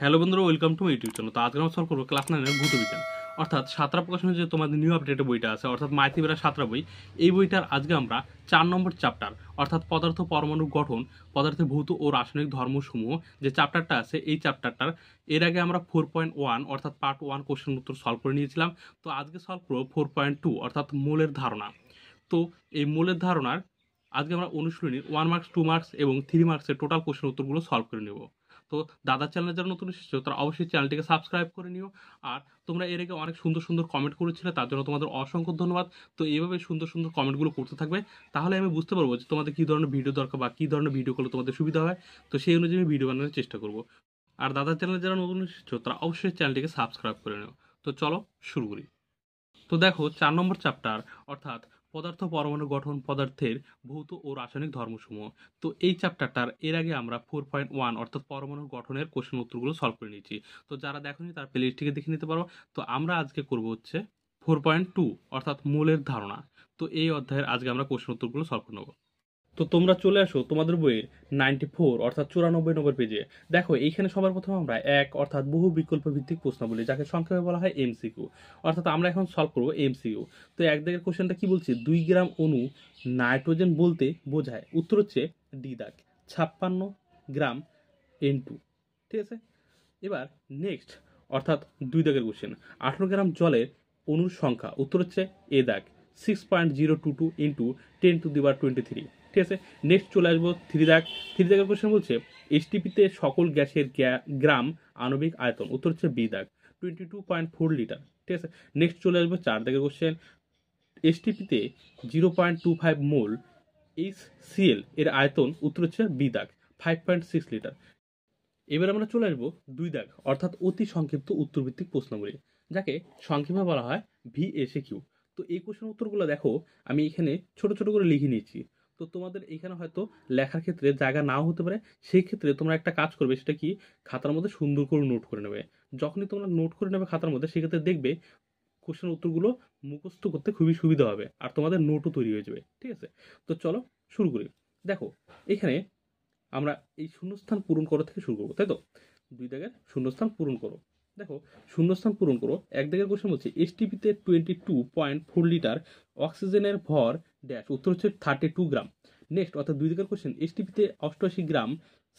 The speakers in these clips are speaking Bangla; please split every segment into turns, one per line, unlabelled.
হ্যালো বন্ধুরা, welcome to my YouTube channel. তো আজকে আমরা সলভ করবো ক্লাস 9 ভৌত বিজ্ঞান, অর্থাৎ সাঁতরা প্রকাশনের যে তোমাদের নিউ আপডেটেড বইটা আছে, অর্থাৎ মাইথিবেরা সাঁতরা বই। এই বইটার আজকে আমরা 4 নম্বর চ্যাপ্টার, অর্থাৎ পদার্থ পরমাণু গঠন, পদার্থের ভৌত ও রাসায়নিক ধর্মসমূহ যে চ্যাপ্টারটা আছে, এই চ্যাপ্টারটার এর আগে আমরা 4.1 অর্থাৎ পার্ট 1 কোশ্চেন উত্তর সলভ করে নিয়েছিলাম। তো আজকে সলভ করবো 4.2 অর্থাৎ মূলের ধারণা। তো এই মূলের ধারণার আজকে আমরা অনুশীলনীর 1 মার্কস, 2 মার্কস এবং 3 মার্কসের টোটাল কোশ্চেন উত্তরগুলো সলভ করে নেব। তো দাদার চ্যানেলে যারা নতুন এসেছো তারা অবশ্যই চ্যানেলটিকে সাবস্ক্রাইব করে নিও। আর তোমরা এর আগে অনেক সুন্দর সুন্দর কমেন্ট করেছিলে, তার জন্য তোমাদের অসংখ্য ধন্যবাদ। তো এইভাবে সুন্দর সুন্দর কমেন্টগুলো করতে থাকবে, তাহলে আমি বুঝতে পারবো যে তোমাদের কী ধরনের ভিডিও দরকার বা কী ধরনের ভিডিও করলে তোমাদের সুবিধা হয়। তো সেই অনুযায়ী আমি ভিডিও বানানোর চেষ্টা করব। আর দাদার চ্যানেলে যারা নতুন এসেছো তারা অবশ্যই চ্যানেলটিকে সাবস্ক্রাইব করে নিও। তো চলো শুরু করি। তো দেখো 4 নম্বর চ্যাপ্টার, অর্থাৎ পদার্থ পরমাণু গঠন, পদার্থের ভৌত ও রাসায়নিক ধর্মসমূহ। তো এই চ্যাপ্টারটার এর আগে আমরা 4.1 অর্থাৎ পরমাণু গঠনের কোশ্চেন উত্তরগুলো সলভ করে নিয়েছি। তো যারা দেখোনি তার প্লেলিস্টটিকে দেখে নিতে পারো। তো আমরা আজকে করব হচ্ছে 4.2 অর্থাৎ মূলের ধারণা। তো এই অধ্যায়ের আজকে আমরা কোশ্চেন উত্তরগুলো সলভ করে নেব। তো তোমরা চলে আসো তোমাদের বইয়ের 94 অর্থাৎ 94 নম্বর পেজে। দেখো এইখানে সবার প্রথমে আমরা এক অর্থাৎ বহু বিকল্প ভিত্তিক প্রশ্ন বলি, যাকে সংক্ষেপে বলা হয় এমসিকিউ। অর্থাৎ আমরা এখন সলভ করবো এমসিকিউ। তো এক দিকের কোশ্চেনটা কি বলছে, 2 গ্রাম অণু নাইট্রোজেন বলতে বোঝায়। উত্তর হচ্ছে ডি দাগ, 56 গ্রাম N2। ঠিক আছে, এবার নেক্সট অর্থাৎ 2 দাগের কোশ্চেন, 18 গ্রাম জলের অণুর সংখ্যা। উত্তর হচ্ছে এ দাগ, 6.022 ইন্টু 10⁻23। ঠিক আছে, নেক্সট চলে আসবো 3 দাগ। 3 দাগের কোশ্চেন বলছে এসটিপিতে সকল গ্যাসের গ্রাম আণবিক আয়তন। উত্তর হচ্ছে বি দাগ, 22.4 লিটার। ঠিক আছে, নেক্সট চলে আসবো 4 দাগের কোশ্চেন, এসটিপিতে 0.25 মোল HCl এর আয়তন। উত্তর হচ্ছে বি দাগ, 5.6 লিটার। এবার আমরা চলে আসবো 2 দাগ অর্থাৎ অতি সংক্ষিপ্ত উত্তরভিত্তিক প্রশ্নগুলি, যাকে সংক্ষেপে বলা হয় ভিএসএকিউ। তো এই কোশ্চেন উত্তরগুলো দেখো আমি এখানে ছোট ছোট করে লিখে নিয়েছি। তো তোমাদের এখানে হয়তো লেখার ক্ষেত্রে জায়গা নাও হতে পারে, সেই ক্ষেত্রে তোমরা একটা কাজ করবে, সেটা কি, খাতার মধ্যে সুন্দর করে নোট করে নেবে। যখনই তোমরা নোট করে নেবে খাতার মধ্যে, সেক্ষেত্রে দেখবে কোশ্চেন উত্তরগুলো মুখস্থ করতে খুবই সুবিধা হবে আর তোমাদের নোটও তৈরি হয়ে যাবে। ঠিক আছে, তো চলো শুরু করি। দেখো এখানে আমরা এই শূন্যস্থান পূরণ করো থেকে শুরু করবো, তাই তো? 2 দাগের শূন্যস্থান পূরণ করো। দেখো শূন্যস্থান পূরণ করো, এক দাগের কোশ্চেন বলছে এসটিপিতে 22.4 লিটার অক্সিজেনের ভর ড্যাশ। উত্তর হচ্ছে 32 গ্রাম। নেক্সট অর্থাৎ 2 দাগের কোশ্চেন এসটিপিতে 88 গ্রাম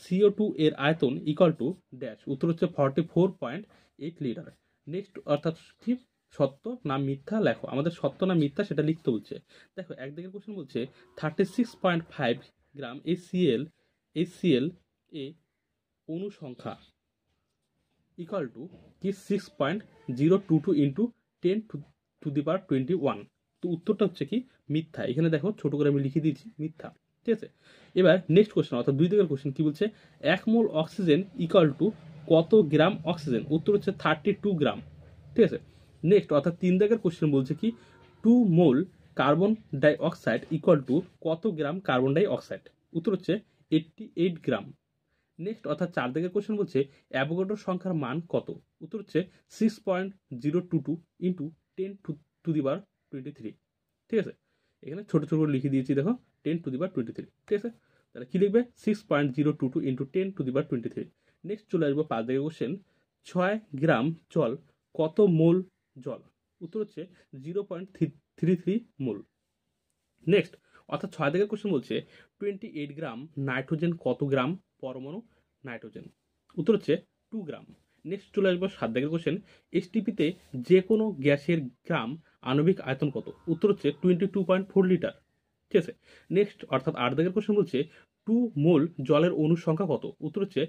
CO2 এর আয়তন ইকুয়াল টু ড্যাশ। উত্তর হচ্ছে 44.8 লিটার। নেক্সট অর্থাৎ কি, সত্য না মিথ্যা লেখো। আমাদের সত্য না মিথ্যা সেটা লিখতে বলছে। দেখো এক দিকের কোশ্চেন বলছে 36.5 গ্রাম HCl এ অণু সংখ্যা ইকুয়াল টু কি 6.022 ইন্টু 10⁻21। তো উত্তরটা হচ্ছে কি মিথ্যা। এখানে দেখো ছোট করে আমি লিখে দিয়েছি মিথ্যা। ঠিক আছে, এবার নেক্সট কোশ্চেন অর্থাৎ 2 দাগের কোশ্চেন কি বলছে, 1 মোল অক্সিজেন ইকুয়াল টু কত গ্রাম অক্সিজেন। উত্তর হচ্ছে 32 গ্রাম। ঠিক আছে, নেক্সট অর্থাৎ 3 দাগের কোশ্চেন বলছে কি 2 mole carbon dioxide equal to কত গ্রাম কার্বন ডাই অক্সাইড। উত্তর হচ্ছে 88 গ্রাম। নেক্সট অর্থাৎ 4 দাগের কোশ্চেন বলছে অ্যাভোগাড্রো সংখ্যার মান কত। উত্তর হচ্ছে 6.022 ইন্টু 10⁻23। ঠিক আছে, এখানে ছোট ছোট করে লিখে দিয়েছি, দেখো 10⁻23। ঠিক আছে, তাহলে কি লিখবে, 6.022 ইন্টু 10⁻23। নেক্সট চলে আসবো 5 দাগের কোশ্চেন, 6 গ্রাম জল কত মোল জল। উত্তর হচ্ছে 0.33 মোল। নেক্সট অর্থাৎ 6 দাগের কোশ্চেন বলছে 28 গ্রাম নাইট্রোজেন কত গ্রাম পরমাণু নাইট্রোজেন। উত্তর হচ্ছে 2 গ্রাম। নেক্সট চলে আসবো 7 দাগের কোশ্চেন, এসটিপিতে যে কোনো গ্যাসের গ্রাম আণবিক আয়তন কত। উত্তর হচ্ছে 22.4 লিটার। ঠিক আছে, নেক্সট অর্থাৎ 8 দাগের কোশ্চেন বলছে 2 মোল জলের অণুর সংখ্যা কত। উত্তর হচ্ছে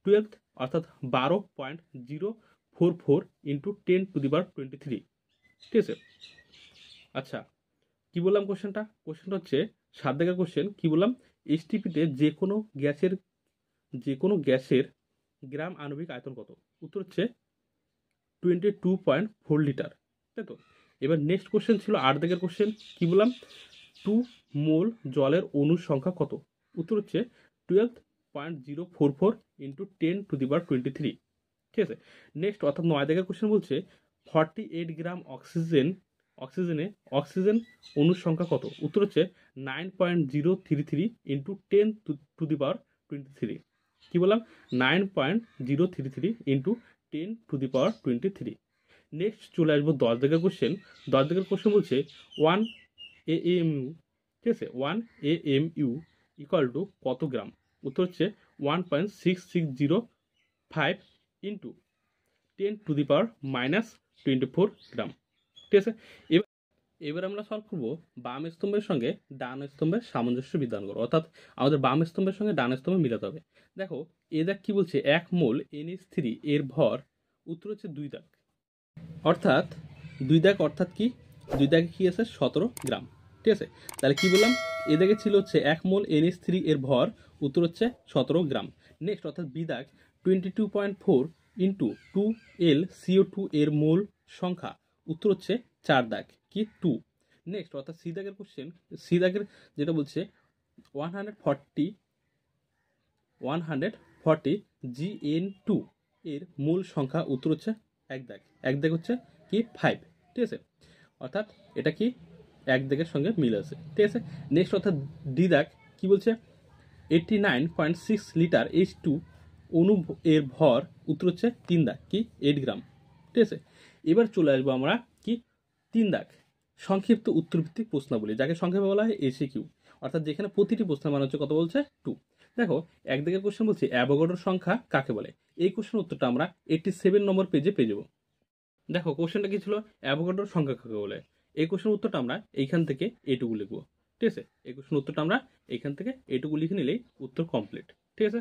12 অর্থাৎ 12.044 ইন্টু 10⁻23। ঠিক আছে, আচ্ছা কি বললাম কোশ্চেনটা হচ্ছে 7 দাগের কোশ্চেন কি বললাম, এসটিপিতে যে কোনো গ্যাসের গ্রাম আণবিক আয়তন কত। উত্তর হচ্ছে 22.4 লিটার, তাই তো? এবার নেক্সট কোশ্চেন ছিল 8 দাগের কোশ্চেন কি বললাম, 2 মোল জলের অণুর সংখ্যা কত। উত্তর হচ্ছে 12.044 ইন্টু 10⁻23। ঠিক আছে, নেক্সট অর্থাৎ 9 দাগের কোশ্চেন বলছে 48 গ্রাম অক্সিজেন অণুর সংখ্যা কত। উত্তর হচ্ছে 9.033 ইন্টু 10⁻23। কি বললাম 9.033 ইন্টু 10⁻23। নেক্সট চলে আসবো 10 দাগের কোশ্চেন। 10 দাগের কোশ্চেন বলছে 1 AMU, ঠিক আছে, 1 AMU ইকুয়াল টু কত গ্রাম? উত্তর হচ্ছে 1.6605 ইন্টু 10⁻24 গ্রাম, ঠিক আছে। এবার আমরা সলভ করবো বাম স্তম্ভের সঙ্গে ডান স্তম্ভের সামঞ্জস্য বিধান করবো, অর্থাৎ আমাদের বাম স্তম্ভের সঙ্গে ডান স্তম্ভে মিলাতে হবে। দেখো এ দাগ কি বলছে, 1 মোল NH3 এর ভর, উত্তর হচ্ছে 2 দাগ, অর্থাৎ 2 দাগ, অর্থাৎ কি 2 দাগে কি আছে 17 গ্রাম, ঠিক আছে। তাহলে কি বললাম, এ দাগে ছিল হচ্ছে 1 মোল NH3 এর ভর, উত্তর হচ্ছে 17 গ্রাম। নেক্সট অর্থাৎ বি দাগ 22.4 ইন্টু 2L CO2 এর মোল সংখ্যা, উত্তর হচ্ছে 4 দাগ কি 2। নেক্সট অর্থাৎ সি দাগের কোশ্চেন, সি দাগের যেটা বলছে 140 GN2 এর মূল সংখ্যা, উত্তর হচ্ছে 1 দাগ, 1 দাগ হচ্ছে কি 5, ঠিক আছে। অর্থাৎ এটা কি 1 দাগের সঙ্গে মিল আছে, ঠিক আছে। নেক্সট অর্থাৎ ডি দাগ কি বলছে 89.6 লিটার H2 অণু এর ভর, উত্তর হচ্ছে 3 দাগ কি 8 গ্রাম, ঠিক আছে। এবার চলে আসবো আমরা কি 3 দাগ সংক্ষিপ্ত উত্তরভিত্তিক প্রশ্নাবলী, যাকে সংক্ষেপে বলা হয় এসিকিউ, অর্থাৎ যেখানে প্রতিটি প্রশ্নের মান হচ্ছে কত বলছে 2। দেখো 1 দাগের কোশ্চেন বলছে অ্যাভোগাড্রোর সংখ্যা কাকে বলে? এই কোশ্চেনের উত্তরটা আমরা 87 নম্বর পেজে পেয়ে যাবো। দেখো কোশ্চেনটা কি ছিল, অ্যাভোগাড্রোর সংখ্যা কাকে বলে? এই কোশ্চেনের উত্তরটা আমরা এইখান থেকে এইটুকু লিখবো, ঠিক আছে। এই কোশ্চেনের উত্তরটা আমরা এইখান থেকে এইটুকু লিখে নিলেই উত্তর কমপ্লিট, ঠিক আছে।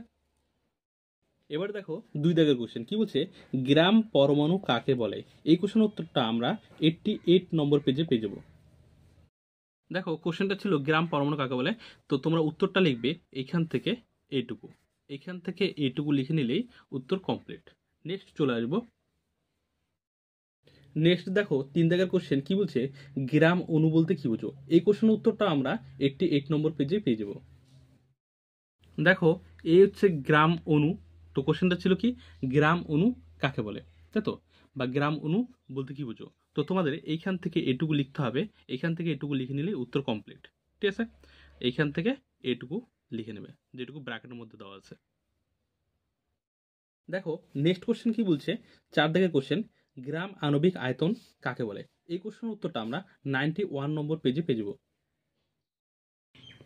এবার দেখো 2 দাগের কোশ্চেন কি বলছে, গ্রাম পরমাণু কাকে বলে? এই কোশ্চেনের উত্তরটা আমরা 88 নম্বর পেজে পেয়ে যাবো। দেখো কোশ্চেনটা ছিল গ্রাম পরমাণু কাকে বলে, তো তোমরা উত্তরটা লিখবে এইখান থেকে এইটুকু, এইখান থেকে এইটুকু লিখে নিলেই উত্তর কমপ্লিট। নেক্সট চলে আসবো, নেক্সট দেখো 3 দাগের কোশ্চেন কি বলছে, গ্রাম অণু বলতে কি বুঝো? এই কোশ্চেনের উত্তরটা আমরা 88 নম্বর পেজে পেয়ে যাবো। দেখো এই হচ্ছে গ্রাম অণু, তো কোশ্চেনটা ছিল কি গ্রাম অণু কাকে বলে, তাই তো, বা গ্রাম অণু বলতে কি বুঝো? তো তোমাদের এইখান থেকে এটুকু লিখতে হবে, এইখান থেকে এটুকু লিখে নিলে উত্তর কমপ্লিট, ঠিক আছে। এইখান থেকে এটুকু লিখে নেবে, যেটুকু ব্র্যাকেটের মধ্যে দেওয়া আছে। দেখো নেক্সট কোশ্চেন কি বলছে, 4 দাগের কোশ্চেন, গ্রাম আণবিক আয়তন কাকে বলে? এই কোশ্চেনের উত্তরটা আমরা 91 নম্বর পেজে পেয়ে যাবো।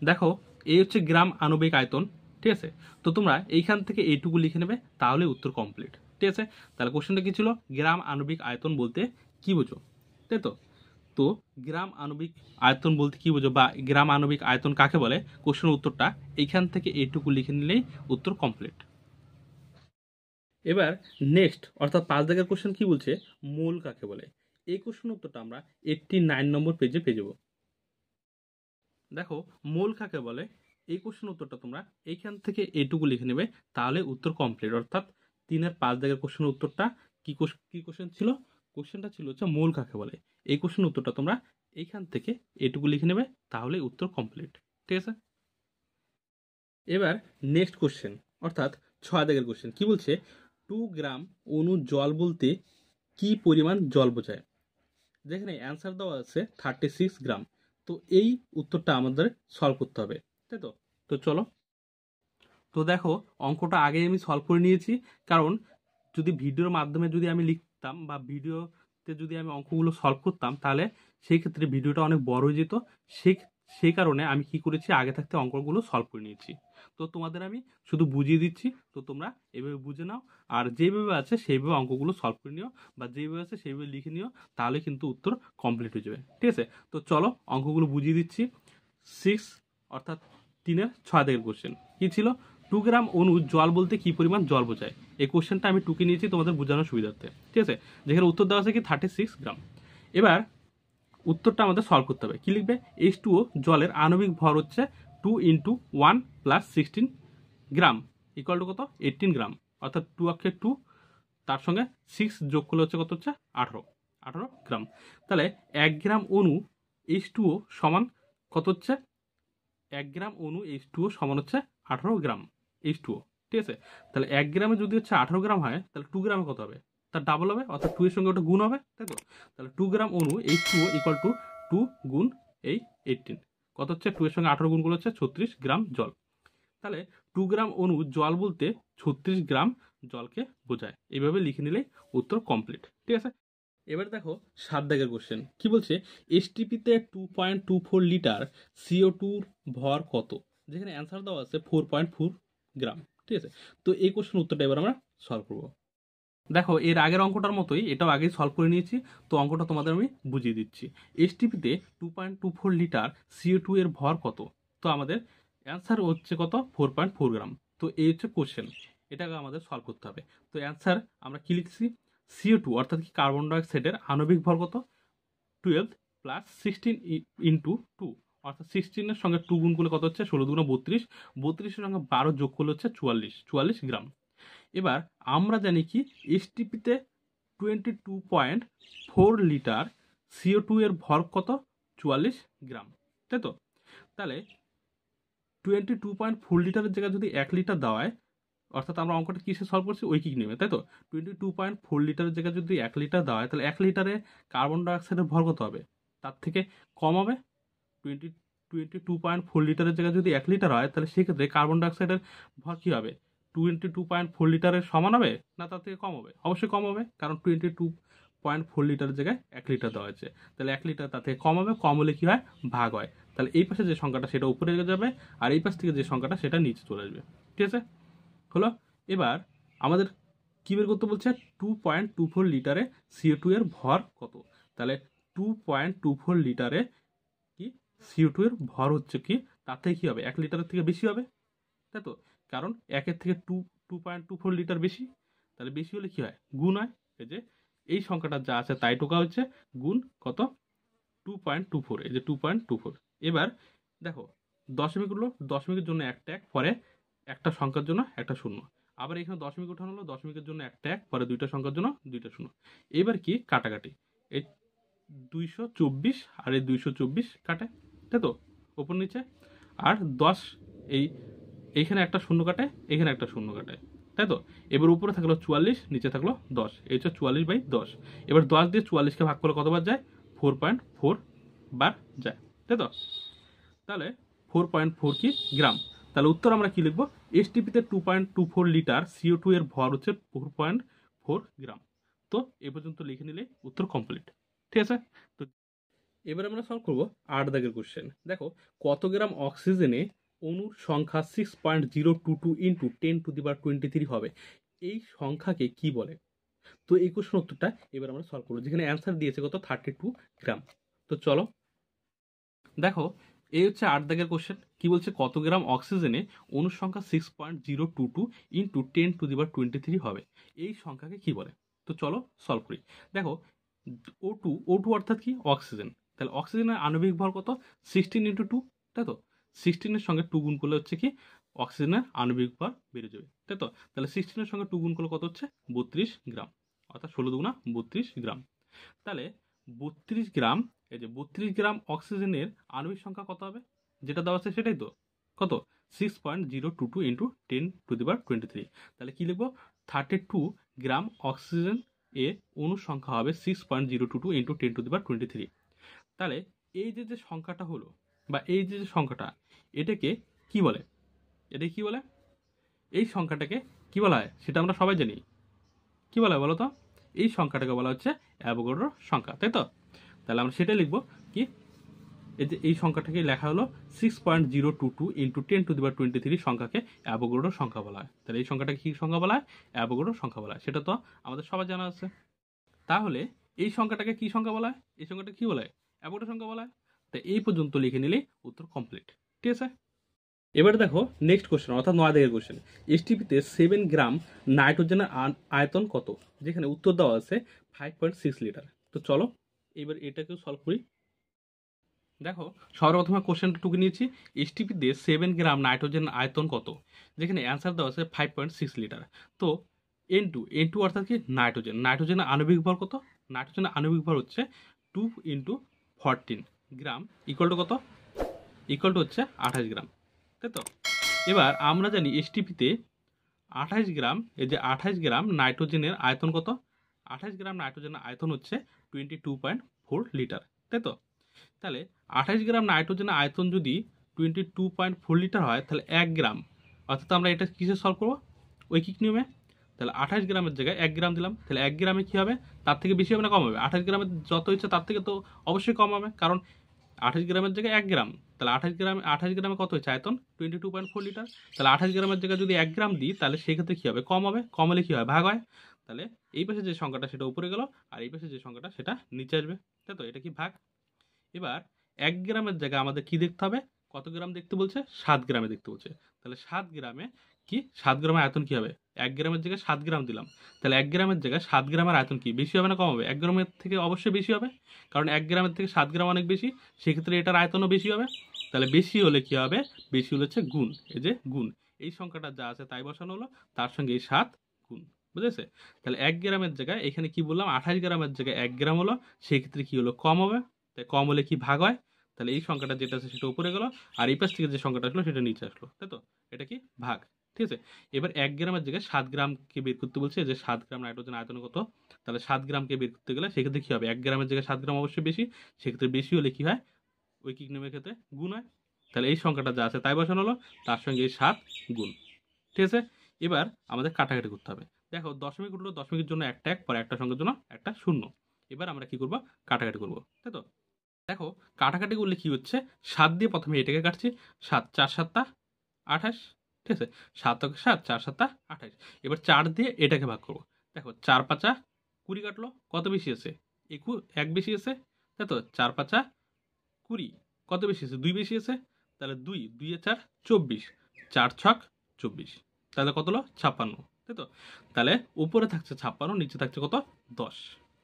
দেখো এই হচ্ছে গ্রাম আণবিক আয়তন, ঠিক আছে। তো তোমরা এইখান থেকে এইটুকু লিখে নেবে, তাহলে উত্তর কমপ্লিট, ঠিক আছে। তাহলে কোশ্চেনটা কি ছিল, গ্রাম আণবিক আয়তন বলতে কি বোঝো, তাই তো। তো গ্রাম আণবিক আয়তন বলতে কি বোঝো, বা গ্রাম আণবিক আয়তন কাকে বলে, কোশ্চেনের উত্তরটা এইখান থেকে এইটুকু লিখে নিলেই উত্তর কমপ্লিট। এবার নেক্সট অর্থাৎ 5 দাগের কোশ্চেন কি বলছে, মোল কাকে বলে? এই কোশ্চেনের উত্তরটা আমরা 89 নম্বর পেজে পেয়ে যাবো। দেখো মোল কাকে বলে, এই কোশ্চেনের উত্তরটা তোমরা এইখান থেকে এইটুকু লিখে নেবে, তাহলে উত্তর কমপ্লিট। অর্থাৎ 3 আর 5 দাগের কোশ্চেনের উত্তরটা কি কোশ্চেন ছিল, কোশ্চেনটা ছিল হচ্ছে মোল কাকে বলে। এই কোশ্চেনের উত্তরটা তোমরা এইখান থেকে এইটুকু লিখে নেবে, তাহলে উত্তর কমপ্লিট, ঠিক আছে। এবার নেক্সট কোশ্চেন অর্থাৎ 6 দাগের কোশ্চেন কি বলছে, 2 গ্রাম অণু জল বলতে কি পরিমাণ জল বোঝায়? যেখানে অ্যান্সার দেওয়া আছে 36 গ্রাম। তো এই উত্তরটা আমাদের সলভ করতে হবে, তাই তো। তো চলো, তো দেখো অঙ্কটা আগে আমি সলভ করে নিয়েছি, কারণ যদি ভিডিওর মাধ্যমে যদি আমি লিখতাম বা ভিডিওতে যদি আমি অঙ্কগুলো সলভ করতাম, তাহলে সেই ক্ষেত্রে ভিডিওটা অনেক বড় হয়ে যেত। সেই কারণে আমি কি করেছি, আগে থাকতে অঙ্কগুলো সলভ করে নিয়েছি। তো তোমাদের আমি শুধু বুঝিয়ে দিচ্ছি, তো তোমরা এভাবে বুঝে নাও, আর যেভাবে আছে সেইভাবে অঙ্কগুলো সলভ করে নিও, বা যেভাবে আছে সেইভাবে লিখে নিও, তাহলে কিন্তু উত্তর কমপ্লিট হয়ে যাবে, ঠিক আছে। তো চলো অঙ্কগুলো বুঝিয়ে দিচ্ছি। 6 অর্থাৎ 3-এর 6 দাগের কোশ্চেন কি ছিল, 2 গ্রাম অণু জল বলতে কি পরিমাণ জল বোঝায়? এই কোশ্চেনটা আমি টুকে নিয়েছি তোমাদের বোঝানোর সুবিধার্থে, ঠিক আছে। যেখানে উত্তর দেওয়া আছে কি 36 গ্রাম। এবার উত্তরটা আমাদের সলভ করতে হবে, কি লিখবে, H2O জলের আণবিক ভর হচ্ছে 2 × 1 + 16 গ্রাম ইকুয়াল টু কত 18 গ্রাম, অর্থাৎ 2 অক্ষে 2, তার সঙ্গে 6 যোগ করলে হচ্ছে কত হচ্ছে 18 গ্রাম। তাহলে 1 গ্রাম অণু H2O সমান কত হচ্ছে, 1 গ্রাম অণু H2O সমান হচ্ছে 18 গ্রাম H2O, ঠিক আছে। তাহলে 1 গ্রামে যদি হচ্ছে 18 গ্রাম হয়, তাহলে 2 গ্রামে কত হবে, তার ডাবল হবে, অর্থাৎ 2 এর সঙ্গে ওটা গুণ হবে, তাই তো। তাহলে 2 গ্রাম অণু H2O ইকুয়াল টু 2 গুণ এই 18, কত হচ্ছে 2 এর সঙ্গে 18 গুণ করলে হচ্ছে 36 গ্রাম জল। তাহলে 2 গ্রাম অণু জল বলতে 36 গ্রাম জলকে বোঝায়। এইভাবে লিখে নিলেই উত্তর কমপ্লিট। ঠিক আছে, এবার দেখো 7 দাগের কোশ্চেন কি বলছে, এসটিপিতে 2.24 লিটার CO2 ভর কত, যেখানে অ্যান্সার দেওয়া আছে 4.4 গ্রাম। ঠিক আছে, তো এই কোশ্চেন উত্তরটা এবার আমরা সলভ করবো। দেখো এর আগের অঙ্কটার মতোই এটাও আগেই সলভ করে নিয়েছি, তো অঙ্কটা তোমাদের আমি বুঝিয়ে দিচ্ছি। এসটিপিতে 2.24 লিটার CO2 এর ভর কত, তো আমাদের অ্যান্সার হচ্ছে কত, 4.4 গ্রাম। তো এই হচ্ছে কোশ্চেন, এটাকে আমাদের সলভ করতে হবে। তো অ্যান্সার আমরা কি লিখছি, CO2 অর্থাৎ কি কার্বন ডাইঅক্সাইডের আণবিক ভর কত, 12 প্লাস 16 ইন্টু 2, অর্থাৎ 16 এর সঙ্গে 2 গুণ করলে কত হচ্ছে, 16 দুগুণ 32, 32 এর সঙ্গে 12 যোগ করলে হচ্ছে 44 গ্রাম। এবার আমরা জানি কি এসটিপিতে 22.4 লিটার CO2 এর ভর কত, 44 গ্রাম, তাই তো? তাহলে 22.4 লিটারের জায়গায় যদি 1 লিটার দেওয়া হয়, অর্থাৎ আমরা অঙ্কটা কিসে সলভ করছি, ঐকিক নিয়মে, তাই তো? 22.4 লিটারের জায়গায় যদি 1 লিটার দেওয়া হয়, তাহলে 1 লিটারে কার্বন ডাইঅক্সাইডের ভর কত হবে, তার থেকে কম হবে। 22.4 লিটারের জায়গায় যদি 1 লিটার হয়, তাহলে সেক্ষেত্রে কার্বন ডাইঅক্সাইডের ভর কী হবে, 22.4 লিটারের সমান হবে না তার থেকে কম হবে? অবশ্যই কম হবে, কারণ 22.4 লিটারের জায়গায় 1 লিটার দেওয়া হয়েছে, তাহলে 1 লিটার তার থেকে কম হবে। কম হলে কী হয়, ভাগ হয়। তাহলে এই পাশে যে সংখ্যাটা সেটা উপরে যাবে, আর এই পাশ থেকে যে সংখ্যাটা সেটা নিচে চলে আসবে। ঠিক আছে, হলো। এবার আমাদের কী বের করতে বলছে, 2.24 লিটারে CO2 এর ভর কত, তাহলে 2.24 লিটারে কি CO2 এর ভর হচ্ছে কি, তার থেকে কী হবে, 1 লিটারের থেকে বেশি হবে, তাই তো? কারণ 1-এর থেকে 2.24 লিটার বেশি, তাহলে বেশি হলে কী হয়, গুণ হয়। এই যে এই সংখ্যাটা যা আছে তাই টোকা হচ্ছে গুণ কত, 2.24, এই যে 2.24। এবার দেখো দশমিকগুলো, দশমিকের জন্য একটা এক, পরে একটা সংখ্যার জন্য একটা শূন্য, আবার এখানে দশমিক উঠানো হলো, দশমিকের জন্য একটা এক, পরে দুইটা সংখ্যার জন্য দুইটা শূন্য। এবার কি কাটাকাটি, এই 224 আর এই 224 কাটে, তাই তো, ওপর নিচে। আর 10, এইখানে একটা শূন্য কাটে, এখানে একটা শূন্য কাটে, তাই তো। এবার উপরে থাকলো 44, নিচে থাকলো 10, এই হচ্ছে 44/10। এবার 10 দিয়ে 44কে ভাগ করলে কতবার যায়, 4.4 বার যায়, তাই তো। তাহলে 4.4 কি গ্রাম। তাহলে উত্তর আমরা কি লিখবো, এসটিপিতে 2.24 লিটার CO2 এর ভর হচ্ছে 4.4 গ্রাম। তো এ পর্যন্ত লিখে নিলে উত্তর কমপ্লিট। ঠিক আছে, তো এবার আমরা সলভ করবো 8 দাগের কোশ্চেন। দেখো কত গ্রাম অক্সিজেনে অণুর সংখ্যা 6.022 ইন্টু 10⁻23 হবে, এই সংখ্যাকে কি বলে? তো এই কোশ্চেন উত্তরটা এবার আমরা সলভ করবো, যেখানে অ্যান্সার দিয়েছে কত, 32 গ্রাম। তো চলো দেখো, এই হচ্ছে 8 দাগের কোশ্চেন। কি বলছে, কত গ্রাম অক্সিজেনে অণুর সংখ্যা 6.022 ইন্টু 10⁻23 হবে, এই সংখ্যাকে কি বলে? তো চলো সলভ করি। দেখো O2 অর্থাৎ কি, অক্সিজেন। তাহলে অক্সিজেনের আণবিক ভর কত, 16 ইন্টু 2, তাই তো। 16 এর সঙ্গে 2 গুণ করলে হচ্ছে কি, অক্সিজেনের আণবিক ভর বেড়ে যাবে, তাই তো। তাহলে 16 এর সঙ্গে 2 গুণ করলে কত হচ্ছে, 32 গ্রাম, অর্থাৎ 16 দুগুণা 32 গ্রাম। তাহলে 32 গ্রাম, এই যে 32 গ্রাম অক্সিজেনের আণবিক সংখ্যা কত হবে, যেটা দেওয়া আছে সেটাই তো, কত, 6.022 ইন্টু 10⁻23। তাহলে কি লিখবো, 32 গ্রাম অক্সিজেন এ অণুর সংখ্যা হবে 6.022 ইন্টু 10⁻23। তাহলে এই যে সংখ্যাটা হলো, বা এই যে সংখ্যাটা, এটাকে কি বলে, এটাকে কি বলে, এই সংখ্যাটাকে কি বলা হয় সেটা আমরা সবাই জানি। কি বলা হয় বলো তো, এই সংখ্যাটাকে বলা হচ্ছে অ্যাভোগাড্রোর সংখ্যা, তাই তো। তাহলে আমরা সেটাই লিখবো কি, এই যে এই সংখ্যাটাকে লেখা হলো 6.022 ইন্টু 10⁻23 সংখ্যাকে অ্যাভোগাড্রোর সংখ্যা বলা হয়। তাহলে এই সংখ্যাটাকে কি সংখ্যা বলা হয়, অ্যাভোগাড্রোর সংখ্যা বলা হয়, সেটা তো আমাদের সবার জানা আছে। তাহলে এই সংখ্যাটাকে কি সংখ্যা বলা হয়, এই সংখ্যাটা কি বলা হয়, অ্যাভোগাড্রোর সংখ্যা বলা হয়। তাই এই পর্যন্ত লিখে নিলেই উত্তর কমপ্লিট। ঠিক আছে, এবার দেখো নেক্সট কোশ্চেন, অর্থাৎ 9 দাগের কোশ্চেন। এসটিপিতে 7 গ্রাম নাইট্রোজেনের আয়তন কত, যেখানে উত্তর দেওয়া আছে 5.6 লিটার। তো চলো এবার এটাকেও সলভ করি। দেখো সর্বপ্রথমে কোশ্চেনটা টুকে নিয়েছি, এসটিপিতে 7 গ্রাম নাইট্রোজেন আয়তন কত, যেখানে অ্যান্সার দেওয়া আছে 5.6 লিটার। তো N2 অর্থাৎ কি, নাইট্রোজেনের আণবিক ভর কত, নাইট্রোজেনের আণবিক ভর হচ্ছে 2 × 14 গ্রাম, ইকুয়াল টু কত, ইকুয়াল টু হচ্ছে 28 গ্রাম, তাই তো। এবার আমরা জানি এসটিপিতে 28 গ্রাম, এই যে 28 গ্রাম নাইট্রোজেনের আয়তন কত, 28 গ্রাম নাইট্রোজেনের আয়তন হচ্ছে 22.4 লিটার, তাই তো। তাহলে 28 গ্রাম নাইট্রোজেনের আয়তন যদি 22.4 লিটার হয়, তাহলে 1 গ্রাম অর্থাৎ আমরা এটা কিসে সলভ করবো, ঐকিক নিয়মে। তাহলে 28 গ্রামের জায়গায় 1 গ্রাম দিলাম, তাহলে 1 গ্রামে কী হবে, তার থেকে বেশি হবে না কম হবে? 28 গ্রামের যত ইচ্ছে তার থেকে তো অবশ্যই কম হবে, কারণ 28 গ্রামের জায়গায় 1 গ্রাম, তাহলে 28 গ্রামে কত হচ্ছে আয়তন 22.4 লিটার। তাহলে 28 গ্রামের জায়গায় যদি 1 গ্রাম দিই তাহলে সেক্ষেত্রে কী হবে, কম হবে, কম হলে কী হয়, ভাগ হয়। তাহলে এই পাশে যে সংখ্যাটা সেটা উপরে গেল, আর এই পাশে যে সংখ্যাটা সেটা নিচে আসবে, তাই তো? এটা কি ভাগ। এবার 1 গ্রামের জায়গায় আমাদের কি দেখতে হবে, কত গ্রাম দেখতে বলছে, 7 গ্রামে দেখতে বলছে। তাহলে 7 গ্রামে কি, 7 গ্রামের আয়তন কি হবে, 1 গ্রামের জায়গায় 7 গ্রাম দিলাম, তাহলে 1 গ্রামের জায়গায় 7 গ্রামের আয়তন কি বেশি হবে না কম হবে, 1 গ্রামের থেকে অবশ্যই বেশি হবে, কারণ 1 গ্রামের থেকে 7 গ্রাম অনেক বেশি, সেক্ষেত্রে এটার আয়তনও বেশি হবে। তাহলে বেশি হলে কি হবে, বেশি হলে হচ্ছে গুণ, এই যে গুণ, এই সংখ্যাটা যা আছে তাই বসানো হলো, তার সঙ্গে এই 7 গুণ, বুঝেছে? তাহলে 1 গ্রামের জায়গায় এখানে কি বললাম, 28 গ্রামের জায়গায় 1 গ্রাম হলো, সেই ক্ষেত্রে কি হলো, কম হবে। তাই কম হলে কি ভাগ হয়, তাহলে এই সংখ্যাটা যেটা আছে সেটা উপরে গেল, আর এই পাশ থেকে যে সংখ্যাটা আসলো সেটা নিচে আসলো, তাই তো? এটা কি ভাগ, ঠিক আছে। এবার 1 গ্রামের জায়গায় 7 গ্রামকে বের করতে বলছে, যে 7 গ্রাম নাইট্রোজেন আয়তন কত, তাহলে 7 গ্রামকে বের করতে গেলে সেক্ষেত্রে কি হবে, 1 গ্রামের জায়গায় 7 গ্রাম অবশ্যই বেশি, সেক্ষেত্রে বেশি হলে কি হয়, ঐকিক নিয়মের ক্ষেত্রে গুণ হয়। তাহলে এই সংখ্যাটা যা আছে তাই বসানো হলো, তার সঙ্গে এই 7 গুণ, ঠিক আছে। এবার আমাদের কাটাকাটি করতে হবে। দেখো দশমিক উঠলো, দশমিকের জন্য একটা এক, পরে একটা সংখ্যার জন্য একটা শূন্য। এবার আমরা কি করব, কাটাকাটি করব, তাই তো? দেখো কাটাকাটি করলে কি হচ্ছে, 7 দিয়ে প্রথমে এটাকে কাটছি, 7 4 7 28, ঠিক আছে, 7 7 4 7 28। এবার 4 দিয়ে এটাকে ভাগ করবো। দেখো 4 5 20 কাটলো, কত বেশি আছে, 1 বেশি আছে, তাই তো? 4 5 20, কত বেশি আছে, 2 বেশি আছে, তাহলে 2 2 4 24, 4 6 24, তাহলে কত হলো 56, তাই তো? তাহলে উপরে থাকছে 56, নিচে থাকছে কত 10,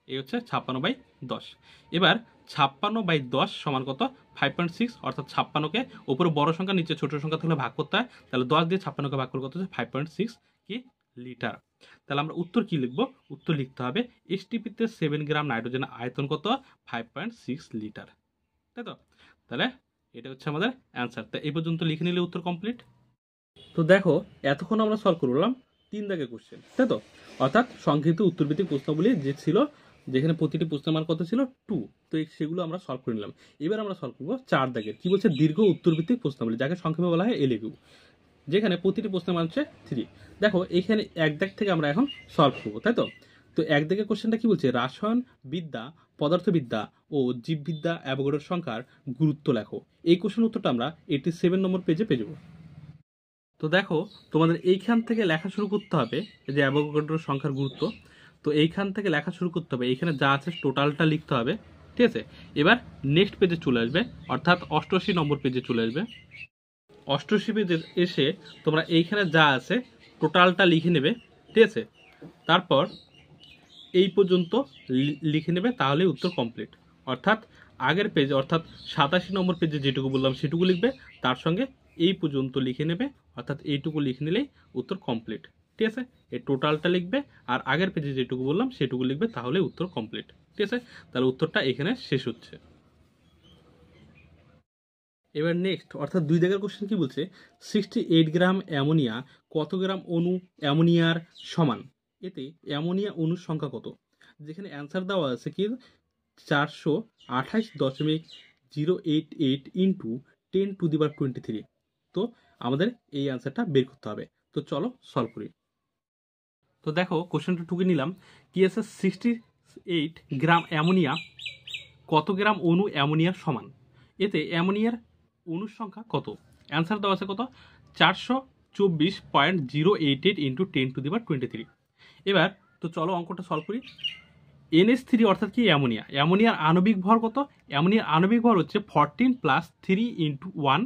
এই হচ্ছে 56/10। এবার 56/10 সমান কত, 5.6, অর্থাৎ 56কে উপরে বড় সংখ্যা নিচে ছোট সংখ্যা থাকলে ভাগ করতে হয়, তাহলে 10 দিয়ে 56কে ভাগ করলে কত হচ্ছে 5.6 কি লিটার। তাহলে আমরা উত্তর কি লিখবো, উত্তর লিখতে হবে এসটিপিতে 7 গ্রাম নাইট্রোজেন আয়তন কত, 5.6 লিটার, তাই তো? তাহলে এটা হচ্ছে আমাদের অ্যান্সার। তা এই পর্যন্ত লিখে নিলে উত্তর কমপ্লিট। তো দেখো এতক্ষণ আমরা সলভ করলাম 3 দাগের কোশ্চেন, তাই তো? অর্থাৎ সংক্ষিপ্ত উত্তরভিত্তিক প্রশ্নগুলি যে ছিল, যেখানে প্রতিটি প্রশ্নের মান কত ছিল 2, তো সেগুলো আমরা সলভ করে নিলাম। এবার আমরা সলভ করবো 4 দাগের, কি বলছে, দীর্ঘ উত্তরভিত্তিক প্রশ্নাবলী, যাকে সংক্ষেপে বলা হয় এলএকিউ, যেখানে প্রতিটি প্রশ্নের মান হচ্ছে 3। দেখো এখানে 1 দাগ থেকে আমরা এখন সলভ করবো, তাই তো? তো 1 দাগের কোশ্চেনটা কি বলছে, রসায়ন বিদ্যা, পদার্থবিদ্যা ও জীববিদ্যা অ্যাভোগাড্রোর সংখ্যার গুরুত্ব লেখো। এই কোশ্চেন উত্তরটা আমরা 87 নম্বর পেজে পেয়ে যাবো। তো দেখো তোমাদের এইখান থেকে লেখা শুরু করতে হবে, যে অ্যাভোগাড্রোর সংখ্যার গুরুত্ব। তো এইখান থেকে লেখা শুরু করতে হবে, এইখানে যা আছে টোটালটা লিখতে হবে, ঠিক আছে। এবার নেক্সট পেজে চলে আসবে, অর্থাৎ 88 নম্বর পেজে চলে আসবে। 88 পেজে এসে তোমরা এইখানে যা আছে টোটালটা লিখে নেবে, ঠিক আছে। তারপর এই পর্যন্ত লিখে নেবে, তাহলে উত্তর কমপ্লিট। অর্থাৎ আগের পেজ, অর্থাৎ 87 নম্বর পেজে যেটুকু বললাম সেটুকু লিখবে, তার সঙ্গে এই পর্যন্ত লিখে নেবে, অর্থাৎ এইটুকু লিখে নিলেই উত্তর কমপ্লিট, ঠিক আছে। এই টোটালটা লিখবে, আর আগের পেজে যেটুকু বললাম সেটুকু লিখবে, তাহলে উত্তর কমপ্লিট, ঠিক আছে। তাহলে উত্তরটা এখানে শেষ হচ্ছে। এবার নেক্সট, অর্থাৎ 2 দাগের কোশ্চেন কি বলছে, 68 গ্রাম অ্যামোনিয়া কত গ্রাম অণু অ্যামোনিয়ার সমান, এতে অ্যামোনিয়া অণুর সংখ্যা কত। যেখানে অ্যান্সার দেওয়া আছে কি 428.088 ইন্টু 10⁻23। তো আমাদের এই অ্যান্সারটা বের করতে হবে। তো চলো সলভ করি। তো দেখো কোশ্চেনটা টুকে নিলাম, কি আছে, 68 গ্রাম অ্যামোনিয়া কত গ্রাম অণু অ্যামোনিয়ার সমান, এতে অ্যামোনিয়ার অণুর সংখ্যা কত। অ্যান্সার দেওয়া আছে কত, 424.088 ইন্টু 10⁻23। এবার তো চলো অঙ্কটা সলভ করি। NH3 অর্থাৎ কি, অ্যামোনিয়া, অ্যামোনিয়ার আণবিক ভর কত, অ্যামোনিয়ার আণবিক ভর হচ্ছে 14 + 3 × 1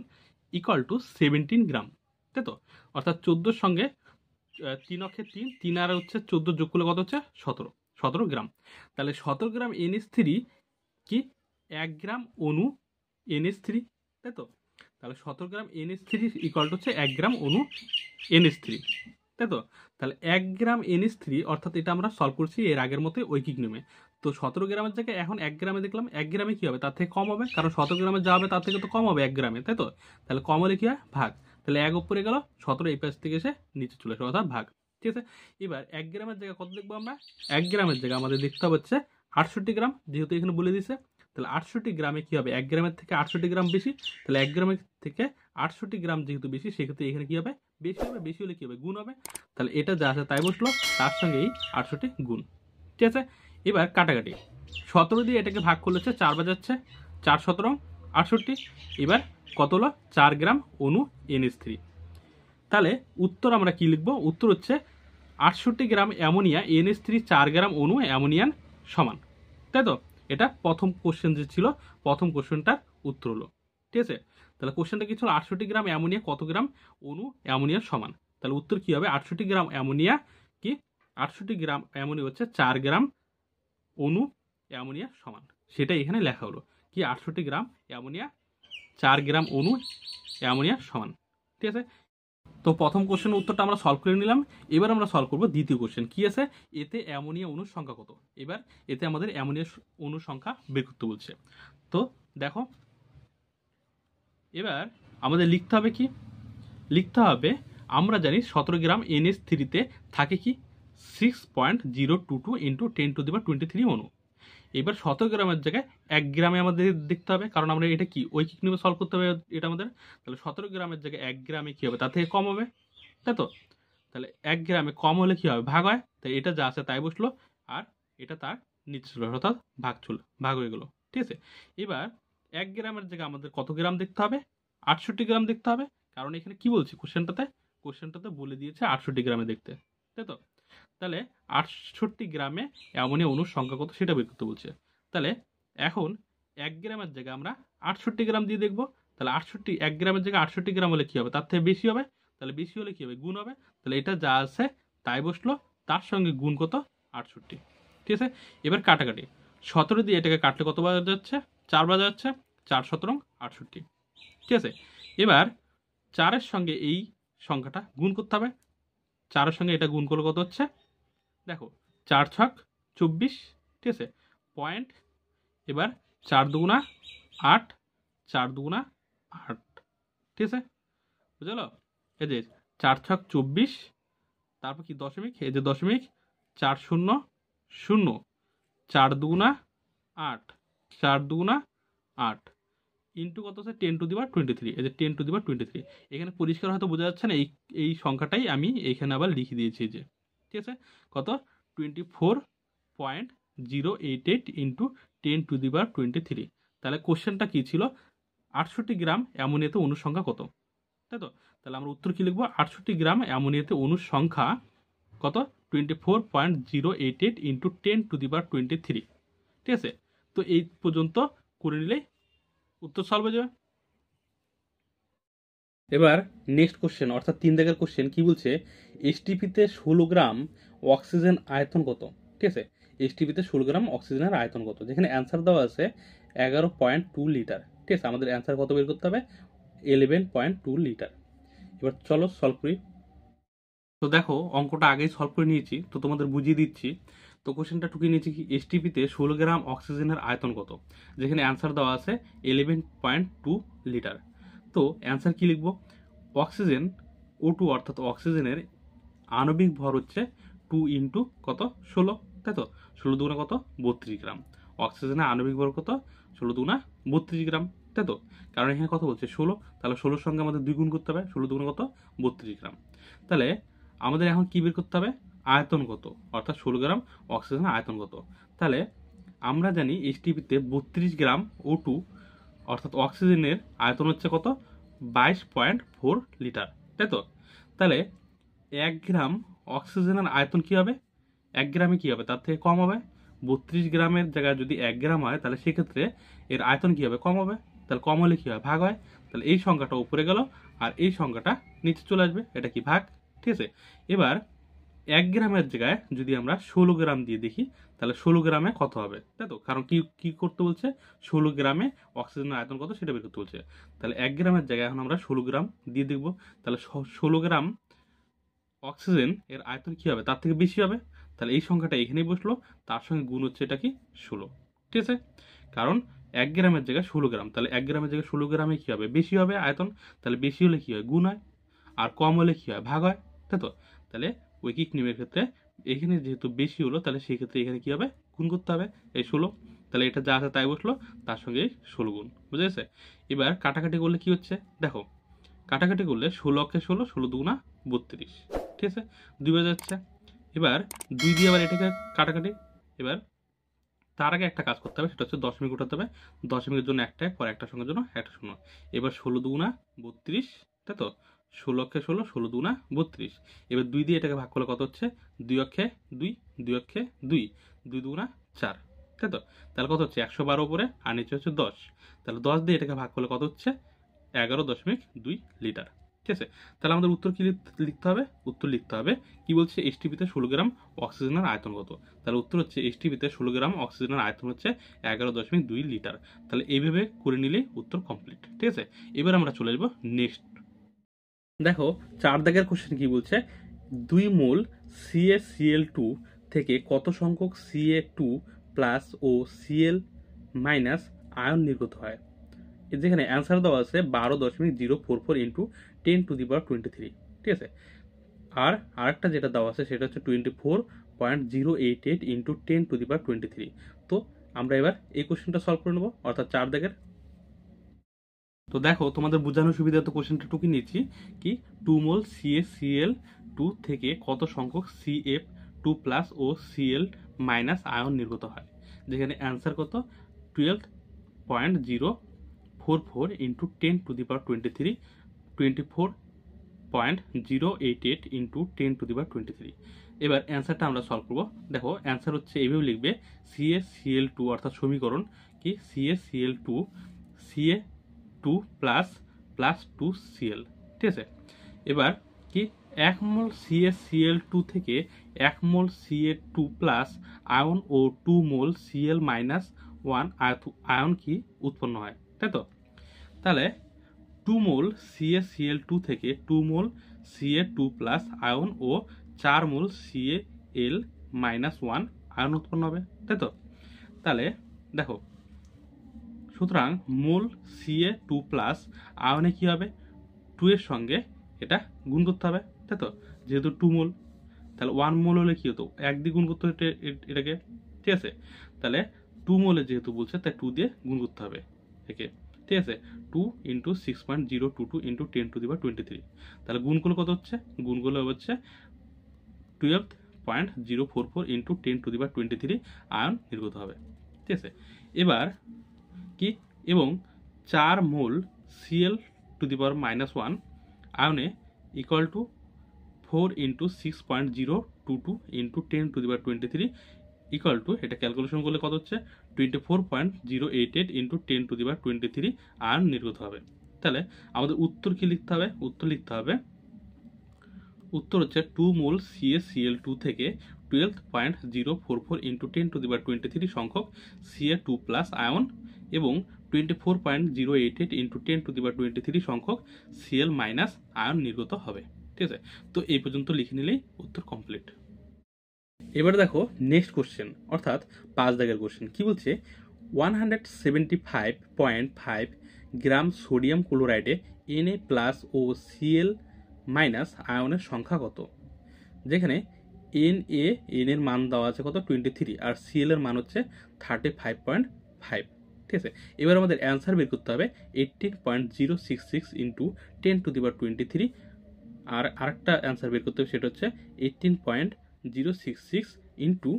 = 17 গ্রাম, তাই তো? অর্থাৎ 14 সঙ্গে 3 অক্ষে 3, 3 আর হচ্ছে 14 যোগ করলে কত হচ্ছে 17 গ্রাম। তাহলে 17 গ্রাম NH3 কি 1 গ্রাম অণু NH3, তাই তো? তাহলে 17 গ্রাম NH3 = হচ্ছে 1 গ্রাম অণু NH3, তাই তো? তাহলে 1 গ্রাম NH3, অর্থাৎ এটা আমরা সলভ করছি এর আগের মতোই ঐকিক নিয়মে। তো 17 গ্রামের জায়গায় এখন 1 গ্রামে দেখলাম, 1 গ্রামে কি হবে, তার থেকে কম হবে, কারণ 17 গ্রামে যা হবে তার থেকে তো কম হবে 1 গ্রামে, তাই তো? তাহলে কম হলে কি হয়, ভাগ। তাহলে 1 উপরে গেল, 17 এই পাশ থেকে এসে নিচে চলে আসবে, অর্থাৎ ভাগ, ঠিক আছে। এবার 1 গ্রামের জায়গায় কত দেখবো আমরা, 1 গ্রামের জায়গায় আমাদের দেখতে হবে হচ্ছে 68 গ্রাম, যেহেতু এখানে বলে দিছে। তাহলে 68 গ্রামে কি হবে, 1 গ্রামের থেকে 68 গ্রাম বেশি, তাহলে 1 গ্রামের থেকে 68 গ্রাম যেহেতু বেশি, সেক্ষেত্রে এখানে কি হবে, বেশি হবে, বেশি হলে কি হবে, গুণ হবে। তাহলে এটা যা আছে তাই বসলো, তার সঙ্গে এই 68 গুণ। ঠিক আছে, এবার কাটাকাটি, 17 দিয়ে এটাকে ভাগ করলে হচ্ছে 4 বাজাচ্ছে, 4 17 68। এবার কত হলো, 4 গ্রাম অণু NH3। তাহলে উত্তর আমরা কি লিখবো, উত্তর হচ্ছে 68 গ্রাম অ্যামোনিয়া NH3 4 গ্রাম অণু অ্যামোনিয়ান সমান, তাই তো। এটা প্রথম কোশ্চেন যে ছিল, প্রথম কোশ্চেনটার উত্তর হলো। ঠিক আছে, তাহলে কোশ্চেনটা কি ছিল, 68 গ্রাম অ্যামোনিয়া কত গ্রাম অণু অ্যামোনিয়ার সমান। তাহলে উত্তর কি হবে, 68 গ্রাম অ্যামোনিয়া কি, 68 গ্রাম অ্যামোনিয়া হচ্ছে 4 গ্রাম অণু অ্যামোনিয়া সমান, সেটা এখানে লেখা হলো কি, 68 গ্রাম অ্যামোনিয়া 4 গ্রাম অণু অ্যামোনিয়া সমান। ঠিক আছে, তো প্রথম কোশ্চেনের উত্তরটা আমরা সলভ করে নিলাম। এবার আমরা সলভ করব দ্বিতীয় কোশ্চেন, কি আছে, এতে অ্যামোনিয়া অণুর সংখ্যা কত। এবার এতে আমাদের অ্যামোনিয়া অণুর সংখ্যা বের করতে বলছে। তো দেখো, এবার আমাদের লিখতে হবে কি, লিখতে হবে, আমরা জানি 17 গ্রাম NH3-তে থাকে কি 6.022 ইন্টু 10⁻23 অণু। এবার 17 গ্রামের জায়গায় 1 গ্রামে আমাদের দেখতে হবে, কারণ আমরা এটা কি ঐকিক নিয়মে সলভ করতে হবে এটা আমাদের। তাহলে 17 গ্রামের জায়গায় 1 গ্রামে কি হবে, তার থেকে কম হবে, তাই তো। তাহলে 1 গ্রামে কম হলে কি হবে, ভাগ হয়। তাই এটা যা আছে তাই বসলো, আর এটা তার নিচে ছিল, অর্থাৎ ভাগ হয়ে গেল। ঠিক আছে, এবার 1 গ্রামের জায়গায় আমাদের কত গ্রাম দেখতে হবে, 68 গ্রাম দেখতে হবে, কারণ এখানে কি বলছি, কোশ্চেনটাতে বলে দিয়েছে 68 গ্রামে দেখতে, তাই তো। তাহলে 68 গ্রামে অ্যামোনিয়া অণুর সংখ্যা কত সেটা বের করতে বলছে। তাহলে এখন 1 গ্রামের জায়গায় আমরা 68 গ্রাম দিয়ে দেখবো। তাহলে 1 গ্রামের জায়গায় 68 গ্রাম হলে কি হবে, তার থেকে বেশি হবে, তাহলে বেশি হলে কি হবে, গুণ হবে। তাহলে এটা যা আছে তাই বসলো, তার সঙ্গে গুণ কত, 68। ঠিক আছে, এবার কাটাকাটি, 17 দিয়ে এটাকে কাটলে কত বাজা যাচ্ছে, 4 বাজা যাচ্ছে, 4 17 68। ঠিক আছে, এবার 4-এর সঙ্গে এই সংখ্যাটা গুণ করতে হবে, 4-এর সঙ্গে এটা গুণ করলে কত হচ্ছে, দেখো 4 ছক 24। ঠিক আছে, পয়েন্ট, এবার 4 দুগুণা 8, 4 দুগুণা 8। ঠিক আছে, বুঝলো, এই যে 4 ছক 24, তারপর কি দশমিক, এই যে দশমিক, 4 0 0, 4 দুগুণা 8, 4 দুগুণা 8 ইন্টু কত আছে, 10⁻23, এই যে 10⁻23। এখানে পরিষ্কার হয়তো বোঝা যাচ্ছে না, এই সংখ্যাটাই আমি এইখানে আবার লিখে দিয়েছি যে, ঠিক আছে, কত 24.088 ইন্টু 10⁻23। তাহলে কোশ্চেনটা কি ছিল, 68 গ্রাম অ্যামোনিয়াতে অণুর সংখ্যা কত, তাই তো। তাহলে আমরা উত্তর কি লিখবো, 68 গ্রাম অ্যামোনিয়াতে অণুর সংখ্যা কত, 24.088 ইন্টু 10⁻23। ঠিক আছে, তো এই পর্যন্ত করে নিলেই উত্তর সলভ হয়ে যাবে। এবার নেক্সট কোশ্চেন, অর্থাৎ 3 দাগের কোশ্চেন কি বলছে, এসটিপিতে 16 গ্রাম অক্সিজেন আয়তন কত। ঠিক আছে, এসটিপিতে 16 গ্রাম অক্সিজেনের আয়তন কত, যেখানে অ্যান্সার দেওয়া আছে 11.2 লিটার। ঠিক আছে, আমাদের অ্যান্সার কত বের করতে হবে, 11.2 লিটার। এবার চলো সলভ করি। তো দেখো, অঙ্কটা আগেই সলভ করে নিয়েছি, তো তোমাদের বুঝিয়ে দিচ্ছি। তো কোশ্চেনটা টুকে নিয়েছি কি, এসটিপিতে 16 গ্রাম অক্সিজেনের আয়তন কত, যেখানে অ্যান্সার দেওয়া আছে 11.2 লিটার। তো অ্যান্সার কি লিখবো, অক্সিজেন O2 অর্থাৎ অক্সিজেনের আণবিক ভর হচ্ছে 2 ইন্টু কত 16, তাই তো। 16 দুগুণা কত, 32 গ্রাম। অক্সিজেনের আণবিক ভর কত, 16 দুগুণা 32 গ্রাম, তাই তো। কারণ এখানে কত বলছে 16, তাহলে 16-র সঙ্গে আমাদের 2 গুণ করতে হবে, 16 দুগুণা কত, 32 গ্রাম। তাহলে আমাদের এখন কি বের করতে হবে, আয়তন কত, অর্থাৎ 16 গ্রাম অক্সিজেনের আয়তন কত। তাহলে আমরা জানি এসটিপিতে 32 গ্রাম O2 অর্থাৎ অক্সিজেনের আয়তন হচ্ছে কত, 22.4 লিটার, তাই তো। তাহলে 1 গ্রাম অক্সিজেনের আয়তন কি হবে, 1 গ্রামে কি হবে, তার থেকে কম হবে। 32 গ্রামের জায়গায় যদি 1 গ্রাম হয়, তাহলে সেক্ষেত্রে এর আয়তন কি হবে, কম হবে। তাহলে কম হলে কি হয়, ভাগ হয়। তাহলে এই সংখ্যাটা উপরে গেল, আর এই সংখ্যাটা নিচে চলে আসবে, এটা কি ভাগ। ঠিক আছে, এবার 1 গ্রামের জায়গায় যদি আমরা 16 গ্রাম দিয়ে দেখি, তাহলে 16 গ্রামে কত হবে, তাই তো। কারণ কি কি করতে বলছে, 16 গ্রামে অক্সিজেনের আয়তন কত সেটা বের করতে বলছে। তাহলে 1 গ্রামের জায়গায় এখন আমরা 16 গ্রাম দিয়ে দেখব। তাহলে 16 গ্রাম অক্সিজেন এর আয়তন কি হবে, তার থেকে বেশি হবে। তাহলে এই সংখ্যাটা এখানেই বসলো, তার সঙ্গে গুণ হচ্ছে এটা কি 16। ঠিক আছে, কারণ 1 গ্রামের জায়গায় 16 গ্রাম, তাহলে 1 গ্রামের জায়গায় 16 গ্রামে কি হবে, বেশি হবে আয়তন। তাহলে বেশি হলে কি হয়, গুণ হয়, আর কম হলে কি হয়, ভাগ হয়, তাই তো। তাহলে ঐকিক নিয়মের ক্ষেত্রে এখানে যেহেতু বেশি হলো, তাহলে সেই ক্ষেত্রে এখানে কি হবে, গুণ করতে হবে এই 16। তাহলে এটা যা আছে তাই বসলো, তার সঙ্গে 16 গুণ, বুঝে গেছে? এবার কাটাকাটি করলে কি হচ্ছে দেখো, কাটাকাটি করলে 16 অক্ষে 16, 16 দুগুণা 32, ঠিক আছে? 2 বেজে যাচ্ছে। এবার 2 দিয়ে আবার এটাকে কাটাকাটি। এবার তার আগে একটা কাজ করতে হবে, সেটা হচ্ছে দশমিক উঠাতে হবে। দশমিকের জন্য একটা এক, পরে একটা সংখ্যার জন্য একটা শূন্য। এবার 16 দুগুণা 32, তাই তো? 16 অক্ষে 16, 16 দুগুণা 32। এবার 2 দিয়ে এটাকে ভাগ করলে কত হচ্ছে? 2 অক্ষে 2, 2 অক্ষে 2, 2 দুগুণা 4, তাই তো? তাহলে কত হচ্ছে? 112 উপরে আর নিচে হচ্ছে 10। তাহলে 10 দিয়ে এটাকে ভাগ করলে কত হচ্ছে? 11.2 লিটার, ঠিক আছে? তাহলে আমাদের উত্তর কি লিখতে হবে? উত্তর লিখতে হবে কি বলছে, এইচটিপিতে 16 গ্রাম অক্সিজেনের আয়তন কত? তাহলে উত্তর হচ্ছে এইচটিপিতে 16 গ্রাম অক্সিজেনের আয়তন হচ্ছে 11.2 লিটার। তাহলে এইভাবে করে নিলেই উত্তর কমপ্লিট, ঠিক আছে? এবার আমরা চলে আসবো নেক্সট। দেখো 4 দাগের কোশ্চেন কি বলছে, 2 মোল CaCl2 থেকে কত সংখ্যক Ca2 প্লাস ও Cl মাইনাস আয়ন নির্গত হয়? যেখানে অ্যান্সার দেওয়া আছে 12.044 ইন্টু 10⁻23, ঠিক আছে? আর আরেকটা যেটা দেওয়া আছে সেটা হচ্ছে 24.088 ইন্টু 10⁻23। তো আমরা এবার এই কোশ্চেনটা সলভ করে নেবো, অর্থাৎ 4 দাগের। তো দেখো তোমাদের বোঝানোর সুবিধার্থে কোশ্চেনটা টুকি নিচ্ছি কি, 2 মোল CaCl2 থেকে কত সংখ্যক Cf2 প্লাস ও Cl মাইনাস আয়ন নির্গত হয়? যেখানে অ্যান্সার কত, 12.044 ইন্টু 10⁻23, 24.088 ইন্টু 10⁻23। এবার অ্যান্সারটা আমরা সলভ করবো। দেখো অ্যান্সার হচ্ছে এইভাবে লিখবে, CaCl2 অর্থাৎ সমীকরণ কি, CaCl2 Ca2 plus plus 2Cl, ঠিক আছে? এবার কি, 1 মোল CaCl2 থেকে 1 মোল Ca2 প্লাস আয়ন ও 2 মোল Cl মাইনাস 1 আয়ন কি উৎপন্ন হয়, তাই তো? তাহলে 2 মোল CaCl2 থেকে 2 মোল Ca2 প্লাস আয়ন ও 4 মোল Cl মাইনাস 1 আয়ন উৎপন্ন হবে, তাই তো? তাহলে দেখো, সুতরাং মোল Ca2 প্লাস আয়নে কি হবে, 2 এর সঙ্গে এটা গুণ করতে হবে, তাই তো? যেহেতু 2 মোল, তাহলে 1 মোল হলে কি হতো, 1 দিয়ে গুণ করতে হতো এটাকে, ঠিক আছে? তাহলে 2 মোলে যেহেতু বলছে তাই 2 দিয়ে গুণ করতে হবে একে, ঠিক আছে? 2 ইন্টু 6.022 ইন্টু 10⁻23। তাহলে গুণ করলে কত হচ্ছে? গুণ করলে হচ্ছে 12.044 ইন্টু 10⁻23 আয়ন নির্গত হবে, ঠিক আছে? এবার কি, এবং 4 মোল Cl⁻⁻1 আয়নে equal to 4 into 6.022 into 10⁻23 equal to, এটা ক্যালকুলেশন করলে কত হচ্ছে, 24.088 ইন্টু 10⁻23 আয়ন নির্গত হবে। তাহলে আমাদের উত্তর কি লিখতে হবে? উত্তর লিখতে হবে, উত্তর হচ্ছে 2 মোল CaCl2 থেকে 12.044 ইন্টু 10⁻23 সংখ্যক Ca2 প্লাস আয়ন এবং 24.088 ইন্টু 10⁻23 সংখ্যক Cl মাইনাস আয়ন নির্গত হবে, ঠিক আছে? তো এই পর্যন্ত লিখে নিলেই উত্তর কমপ্লিট। এবার দেখো নেক্সট কোশ্চেন, অর্থাৎ 5 দাগের কোশ্চেন কি বলছে, 175.5 গ্রাম সোডিয়াম ক্লোরাইডে Na প্লাস ও Cl মাইনাস আয়নের সংখ্যা কত? যেখানে এন এর মান দেওয়া আছে কত, 23, আর Cl এর মান হচ্ছে 35.5, ঠিক আছে? এবার আমাদের অ্যান্সার বের করতে হবে 18.066 ইন্টু 10⁻23, আর আরেকটা অ্যান্সার বের করতে হবে সেটা হচ্ছে 18.066 ইন্টু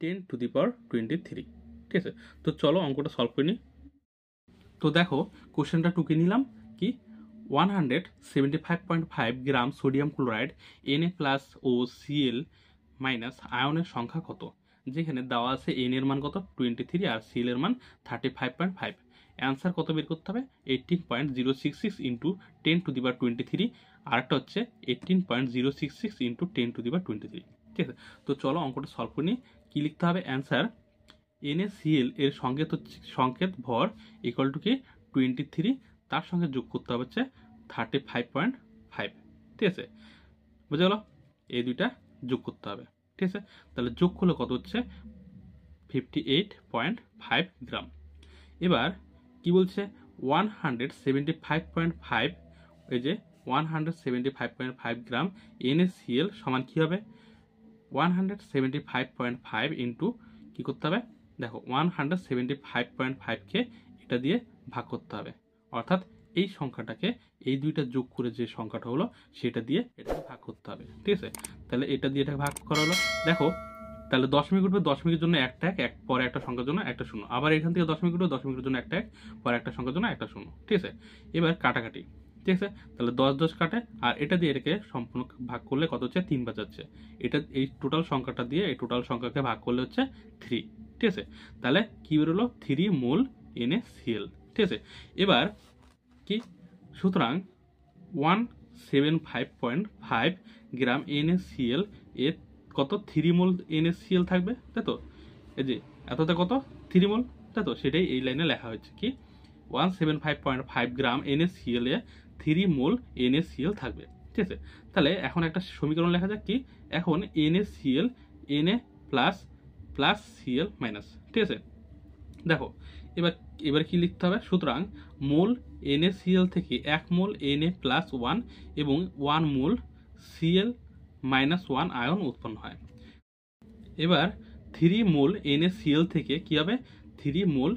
10⁻23, ঠিক আছে? তো চলো অঙ্কটা সলভ করে নিই। তো দেখো কোশ্চেনটা টুকে নিলাম কি, 175.5 gram sodium chloride Na plus ও Cl মাইনাস আয়নের সংখ্যা কত? যেখানে দেওয়া আছে n এর মান কত, 23, আর Cl এর মান 35.5। অ্যান্সার কত বের করতে হবে, 18.066 ইন্টু 10⁻23, আরেকটা হচ্ছে 18.066 ইন্টু 10⁻23, ঠিক আছে? তো চলো অঙ্কটা সলভ করে নিই। কি লিখতে হবে, অ্যান্সার NaCl এর সংকেত ভর ইকুয়াল টু কি, 23, তার সঙ্গে যোগ করতে হবে হচ্ছে 35.5, ঠিক আছে? বুঝে গেল? এই দুইটা যোগ করতে হবে, ঠিক আছে? তাহলে যোগ করলে কত হচ্ছে, 58.5 গ্রাম। এবার কি বলছে, 175.5, এই যে 175.5 গ্রাম NaCl সমান কি হবে, 175.5 ইন্টু কি করতে হবে, দেখো 175.5কে এটা দিয়ে ভাগ করতে হবে, অর্থাৎ এই সংখ্যাটাকে এই দুইটা যোগ করে যে সংখ্যাটা হলো সেটা দিয়ে এটাকে ভাগ করতে হবে। ঠিক আছে, তাহলে এটা দিয়ে এটাকে ভাগ করা হলো। দেখো তাহলে দশমিক উঠবে, দশমিকের জন্য একটা এক, পরে একটা সংখ্যার জন্য একটা শূন্য, আবার এখান থেকে দশমিক উঠবে, দশমিকের জন্য একটা এক, পরে একটা সংখ্যার জন্য একটা শূন্য। ঠিক আছে, এবার কাটাকাটি। ঠিক আছে, তাহলে 10 কাটে, আর এটা দিয়ে এটাকে সম্পূর্ণ ভাগ করলে কত হচ্ছে, 3 বাজাচ্ছে। এটা এই টোটাল সংখ্যাটা দিয়ে এই টোটাল সংখ্যাকে ভাগ করলে হচ্ছে 3। ঠিক আছে, তাহলে কি বেরোলো, 3 মোল NaCl। ঠিক আছে, এবার কি, সুতরাং 175.5 গ্রাম NaCl এর কত, 3 মোল NaCl থাকবে, তাই তো? এই যে এতটা কত, 3 মোল, তাই তো? সেটাই এই লাইনে লেখা হয়েছে কি, 175.5 গ্রাম NaCl এ 3 মোল NaCl থাকবে। ঠিক আছে, তাহলে এখন একটা সমীকরণ লেখা যাক কি, এখন NaCl Na plus plus Cl minus. ঠিক আছে, দেখো এবার এবার কি লিখতে হবে, সুতরাং মোল NaCl থেকে 1 মোল Na প্লাস 1 এবং 1 মোল Cl মাইনাস 1 আয়ন উৎপন্ন হয়। এবার 3 মোল NaCl থেকে কি হবে, 3 মোল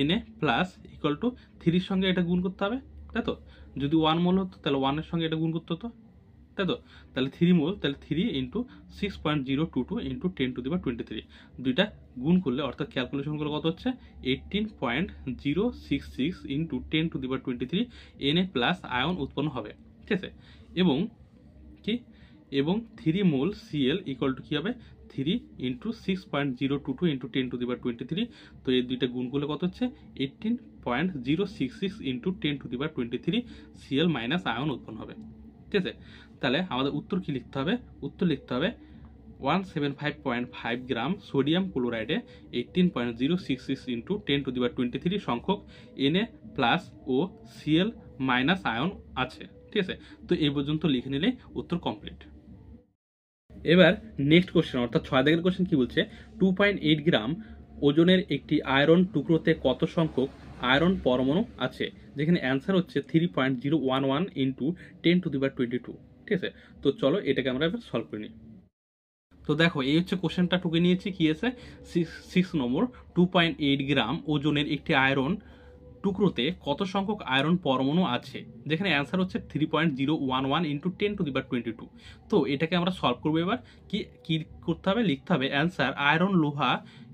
Na প্লাস ইকুয়াল টু 3 সঙ্গে এটা গুণ করতে হবে, তাই তো? যদি 1 মোল হতো তাহলে 1 এর সঙ্গে এটা গুণ করতে হতো, তাই তো? তাহলে 3 মোল, তাহলে 3 ইন্টু 6.022 ইন্টু 10⁻23, দুইটা গুণ করলে অর্থাৎ ক্যালকুলেশন করলে কত হচ্ছে, 18.066 ইন্টু 10⁻23 Na প্লাস আয়ন উৎপন্ন হবে। ঠিক আছে, এবং কি, এবং 3 মোল Cl ইকুয়াল টু কি হবে, 3 ইন্টু 6.022 ইন্টু 10⁻23, তো এই দুইটা গুণ করলে কত হচ্ছে, 18.066 ইন্টু 10⁻23 Cl মাইনাস আয়ন উৎপন্ন হবে। ঠিক আছে, তাহলে আমাদের উত্তর কি লিখতে হবে, উত্তর লিখতে হবে 175.5 গ্রাম সোডিয়াম ক্লোরাইডে 18.066 ইন্টু 10⁻23 সংখ্যক Na প্লাস ও Cl মাইনাস আয়ন আছে। ঠিক আছে, তো এই পর্যন্ত লিখে নিলে উত্তর কমপ্লিট। এবার নেক্সট কোশ্চেন, অর্থাৎ 6 দাগের কোশ্চেন কি বলছে, 2.8 গ্রাম ওজনের একটি আয়রন টুকরোতে কত সংখ্যক আয়রন পরমাণু আছে, যেখানে অ্যান্সার হচ্ছে 3.011 ইন্টু 10⁻22। ঠিক আছে, তো চলো এটাকে আমরা এবার সলভ করে নিই। তো দেখো এই হচ্ছে কোশ্চেনটা টুকে নিয়েছি, কি আছে 6 নম্বর, 2.8 গ্রাম ওজনের একটি আয়রন টুকরোতে কত সংখ্যক আয়রন পরমাণু আছে, যেখানে অ্যান্সার হচ্ছে 3.011 ইন্টু 10⁻22। তো এটাকে আমরা সলভ করবো। এবার কি কি করতে হবে, লিখতে হবে অ্যান্সার আয়রন লোহা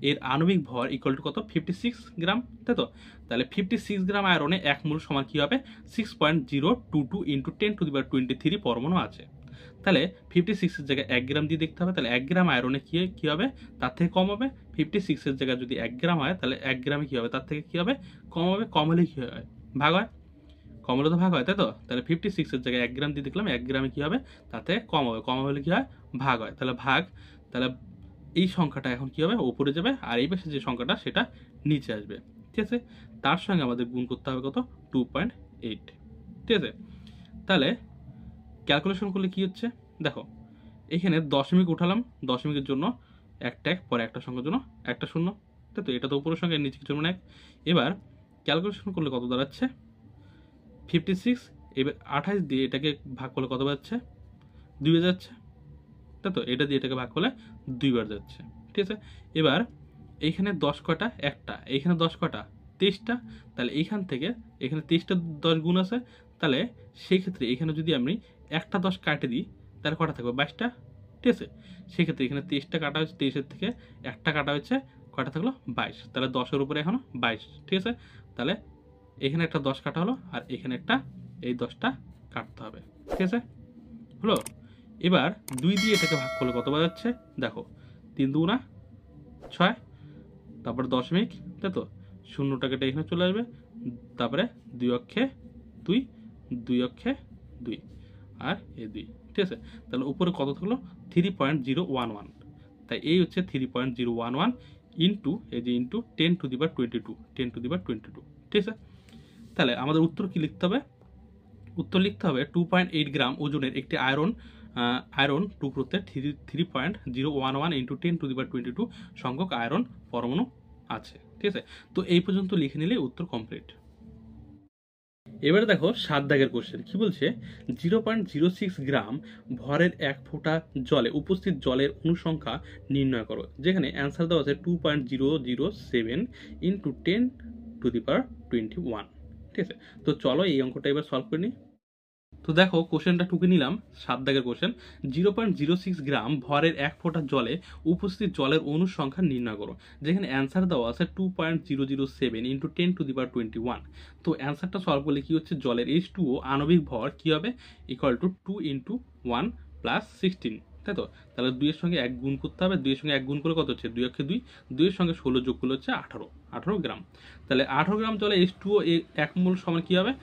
এর আণবিক ভর ইকুয়াল টু কত, 56 গ্রাম, তাই তো? তাহলে 56 গ্রাম আয়রনে 1 মোল সমান কি হবে, 6.022 ইন্টু 10⁻23 পরমাণু আছে। তাহলে 56 এর জায়গায় 1 গ্রাম দিয়ে দেখতে হবে, তাহলে 1 গ্রাম আয়রনে কি হবে, তার থেকে কম হবে। 56 এর জায়গায় যদি 1 গ্রাম হয় তাহলে 1 গ্রামে কি হবে, তার থেকে কি হবে, কম হবে। কম হলে কি হয়, ভাগ হয়, কম হলে তো ভাগ হয়, তাই তো? তাহলে 56 এর জায়গায় 1 গ্রাম দিয়ে দেখলাম, 1 গ্রামে কি হবে, তার থেকে কম হবে। কম হলে কি হয়, ভাগ হয়। তাহলে ভাগ, তাহলে এই সংখ্যাটা এখন কি হবে, উপরে যাবে, আর এই পাশে যে সংখ্যাটা সেটা নিচে আসবে। ঠিক আছে, তার সঙ্গে আমাদের গুণ করতে হবে কত, 2.8। ঠিক আছে, তাহলে ক্যালকুলেশন করলে কি হচ্ছে, দেখো এখানে দশমিক উঠালাম, দশমিকের জন্য একটা এক, পরে একটা সংখ্যার জন্য একটা শূন্য, তাই তো? এটা তো উপরের সঙ্গে নিচে জন্য এক। এবার ক্যালকুলেশন করলে কত দাঁড়াচ্ছে, 56, এবার 28 দিয়ে এটাকে ভাগ করলে কত যাচ্ছে, 2 বার যাচ্ছে, তাই তো? এটা দিয়ে এটাকে ভাগ করলে 2 বার যাচ্ছে। ঠিক আছে, এবার এইখানে 10 কটা, একটা, এইখানে 10 কটা, 23টা, তাহলে এইখান থেকে এখানে 23টা 10 গুণ আছে, তাহলে সেই ক্ষেত্রে এখানে যদি আমি একটা 10 কাটে দিই তাহলে কটা থাকবে, 22টা। ঠিক আছে, সেক্ষেত্রে এখানে 23টা কাটা হয়েছে, 23-এর থেকে একটা কাটা হয়েছে, কটা থাকলো, 22, তাহলে 10-এর উপরে এখনো 22। ঠিক আছে, তাহলে এখানে একটা 10 কাটা হলো, আর এখানে একটা এই 10টা কাটতে হবে। ঠিক আছে, হলো। এবার 2 দিয়ে এটাকে ভাগ করলে কত যাচ্ছে, দেখো 3 2 6, তারপরে দশমিক, তাই তো? শূন্যটা কেটে এখানে চলে আসবে, তারপরে 2 অক্ষে 2, 2 অক্ষে 2, আর এই 2। ঠিক আছে, তাহলে উপরে কত থাকলো, 3.011। তাই এই হচ্ছে 3.011 ইন্টু এই যে ইন্টু 10⁻22, 10⁻22। ঠিক আছে, তাহলে আমাদের উত্তর কি লিখতে হবে, উত্তর লিখতে হবে 2.8 গ্রাম ওজনের একটি আয়রন টুকরোতে 3.011 ইন্টু 10⁻22 সংখ্যক আয়রন পরমাণু আছে। ঠিক আছে, তো এই পর্যন্ত লিখে নিলে উত্তর কমপ্লিট। এবারে দেখো 7 দাগের কোশ্চেন কি বলছে 0.06 গ্রাম ভরের 1 ফোঁটা জলে উপস্থিত জলের অনুসংখ্যা নির্ণয় করো, যেখানে অ্যান্সার দেওয়া আছে 2.007 ইন্টু 10⁻21। ঠিক আছে, তো চলো এই অঙ্কটা এবার সলভ করে নিই। তো দেখো কোশ্চেনটা টুকে নিলাম, 7 দাগের কোশ্চেন 0.06 গ্রাম ভরের 1 ফোঁটা জলে উপস্থিত জলের অণুর সংখ্যা নির্ণয় করো, যেখানে অ্যান্সার দেওয়া আছে 2.007 ইন্টু 10⁻21। তো অ্যান্সারটা সলভ করলে কি হচ্ছে, জলের H2O আণবিক ভর কি হবে, ইকুয়াল টু 2 ইন্টু 1 প্লাস 16, তাই তো? তাহলে 2 এর সঙ্গে 1 গুণ করতে হবে, 2 এর সঙ্গে 1 গুণ করলে কত হচ্ছে, 2 একে 2, 2 এর সঙ্গে 16 যোগ করলে হচ্ছে 18 গ্রাম। তাহলে 18 গ্রাম জলে H2O 1 মোল সমান কি হবে,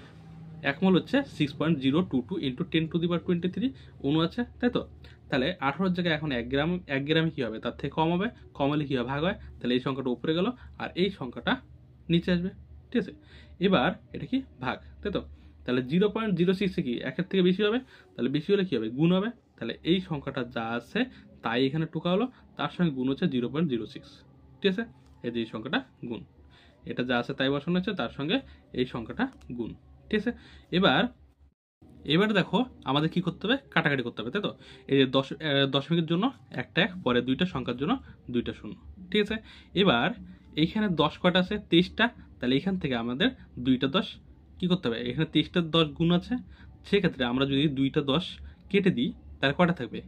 1 মোল হচ্ছে 6.022 ইন্টু 10⁻23 অণু আছে, তাই তো? তাহলে 18 জায়গায় এখন 1 গ্রাম, 1 গ্রামে কি হবে, তার থেকে কম হবে, কম হলে কি হবে, ভাগ হয়, তাহলে এই সংখ্যাটা উপরে গেল আর এই সংখ্যাটা নিচে আসবে। ঠিক আছে, এবার এটা কি ভাগ, তাই তো? তাহলে 0.06 কি 1-এর থেকে বেশি হবে, তাহলে বেশি হলে কি হবে, গুণ হবে, তাহলে এই সংখ্যাটা যা আছে তাই এখানে টোকা হলো, তার সঙ্গে গুণ হচ্ছে 0.06। ঠিক আছে, এই যে এই সংখ্যাটা গুণ, এটা যা আছে তাই বসানো হচ্ছে, তার সঙ্গে এই সংখ্যাটা গুণ। ঠিক আছে, এবার দেখো আমাদের কি করতে হবে, কাটাকাটি করতে হবে, তাই তো? এই যে দশমিকের জন্য একটা 1, পরে 2টা সংখ্যার জন্য 2টা 0। ঠিক আছে, এবার এইখানে 10 কয়টা আছে, 23টা, তাহলে এখান থেকে আমাদের 2টা 10 কি করতে হবে, এখানে 23টা 10 গুণ আছে, সেক্ষেত্রে আমরা যদি 2টা 10 কেটে দিই তাহলে কয়টা থাকবে,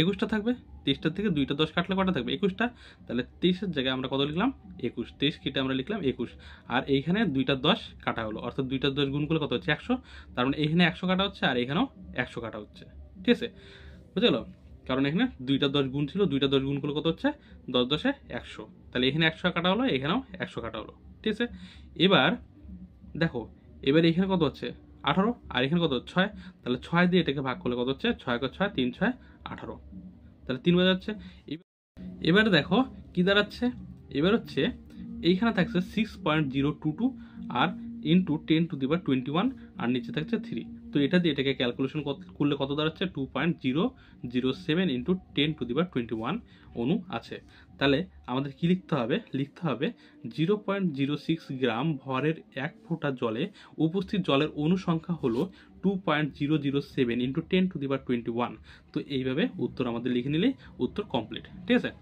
21টা থাকবে। 23টার থেকে 2টা 10 কাটলে কটা থাকবে, 21টা। তাহলে 23-এর জায়গায় আমরা কত লিখলাম, 21, 23 কেটে আমরা লিখলাম 21, আর এইখানে 2টা 10 কাটা হলো, অর্থাৎ 2টা 10 গুণ করলে কত হচ্ছে, 100। তার মানে এখানে 100 কাটা হচ্ছে আর এখানেও 100 কাটা হচ্ছে। ঠিক আছে, বুঝে গেল? কারণ এখানে 2টা 10 গুণ ছিল, 2টা 10 গুণ করলে কত হচ্ছে, 10 10-এ 100, তাহলে এখানে 100 কাটা হলো, এখানেও 100 কাটা হলো। ঠিক আছে, এবার দেখো, এবার এখানে কত হচ্ছে, 18, আর এখানে কত 6, তাহলে 6 দিয়ে এটাকে ভাগ করলে কত হচ্ছে, 6 × 6 3 6 18, তাহলে 3 বোঝা যাচ্ছে। এবারে দেখো কি দাঁড়াচ্ছে, এবার হচ্ছে এইখানে থাকছে 6.022 আর ইন্টু 10⁻21 আর নিচে থাকছে 3। তো এটা দিয়ে এটাকে ক্যালকুলেশন করলে কত দাঁড়াচ্ছে, 2.007 ইন্টু 10⁻21 অণু আছে। তাহলে আমাদের কি লিখতে হবে, 0.06 গ্রাম ভরের 1 ফোঁটা জলে উপস্থিত জলের অণু সংখ্যা হলো 2.007 ইন্টু 10⁻21। তো এইভাবে উত্তর আমাদের লিখে নিলেই উত্তর কমপ্লিট। ঠিক আছে,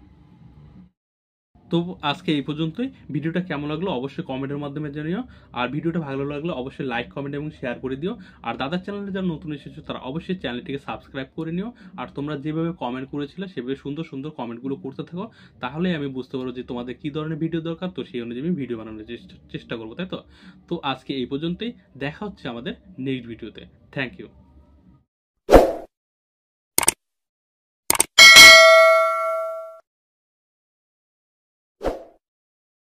তো আজকে এই পর্যন্তই। ভিডিওটা কেমন লাগলো অবশ্যই কমেন্টের মাধ্যমে জানিও, আর ভিডিওটা ভালো লাগলে অবশ্যই লাইক, কমেন্ট এবং শেয়ার করে দিও। আর দাদার চ্যানেলে যারা নতুন এসেছো তারা অবশ্যই চ্যানেলটিকে সাবস্ক্রাইব করে নিও। আর তোমরা যেভাবে কমেন্ট করেছিলে সেভাবে সুন্দর সুন্দর কমেন্টগুলো করতে থাকো, তাহলেই আমি বুঝতে পারবো যে তোমাদের কী ধরনের ভিডিও দরকার, তো সেই অনুযায়ী আমি ভিডিও বানানোর চেষ্টা করবো, তাই তো? তো আজকে এই পর্যন্তই, দেখা হচ্ছে আমাদের নেক্সট ভিডিওতে। Thank you.